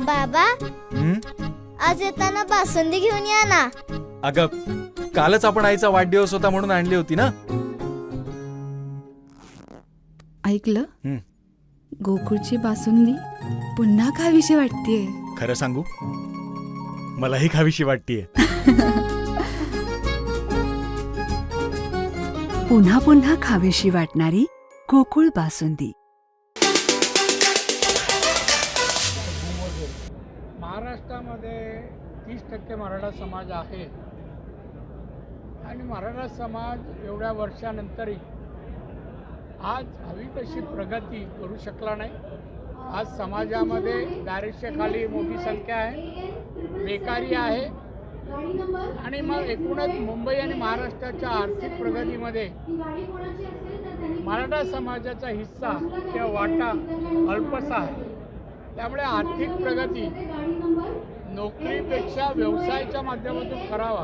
बाबा, आज येताना बासुंदी घेऊन या ना. अगं, कालच आपण आईचा वाढदिवस होता म्हणून आणली होती ना. ऐकलं, गोकुळची बासुंदी पुन्हा खावीशी वाटतेय. खरं सांगू, मलाही खावीशी वाटतेय. पुन्हा पुन्हा खावीशी वाटणारी गोकुळ बासुंदी. महाराष्ट्रामध्ये 30% मराठा समाज आहे आणि मराठा समाज एवढ्या वर्षानंतरही आज हवी तशी प्रगती करू शकला नाही. आज समाजामध्ये दारिद्र्याखाली मोठी संख्या आहे, बेकारी आहे आणि मग एकूणच मुंबई आणि महाराष्ट्राच्या आर्थिक प्रगतीमध्ये मराठा समाजाचा हिस्सा किंवा वाटा अल्पसा आहे. त्यामुळे आर्थिक प्रगती नोकरीपेक्षा व्यवसायाच्या माध्यमातून करावा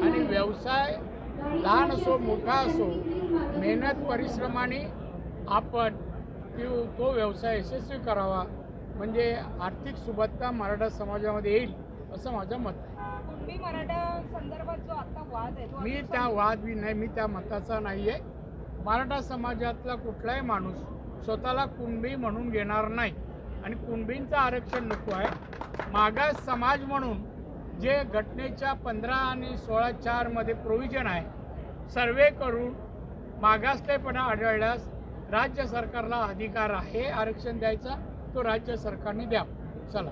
आणि व्यवसाय लहान असो मोठा असो मेहनत परिश्रमाने आपण तो व्यवसाय यशस्वी करावा, म्हणजे आर्थिक सुबत्ता मराठा समाजामध्ये येईल असं माझं मत आहे. कुणबी मराठा संदर्भात जो आता वाद आहे मी त्या मताचा नाही आहे. मराठा समाजातला कुठलाही माणूस स्वतःला कुणबी म्हणून घेणार नाही आणि कुणबींचं आरक्षण नको आहे. मागास समाज म्हणून जे घटनेच्या 15 आणि 16(4) मध्ये प्रोव्हिजन आहे, सर्वे करून मागासलेपणा आढळल्यास राज्य सरकारला अधिकार आहे आरक्षण द्यायचा, तो राज्य सरकारने द्यावा. चला.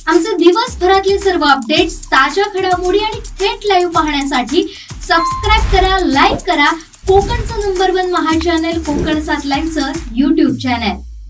आमचे दिवसभरातले सर्व अपडेट्स, ताज्या घडामोडी आणि थेट लाईव्ह पाहण्यासाठी सबस्क्राईब करा, लाईक करा कोकणचं नंबर 1 महा चॅनल कोकण 7 लाईव्हचं YouTube चॅनल.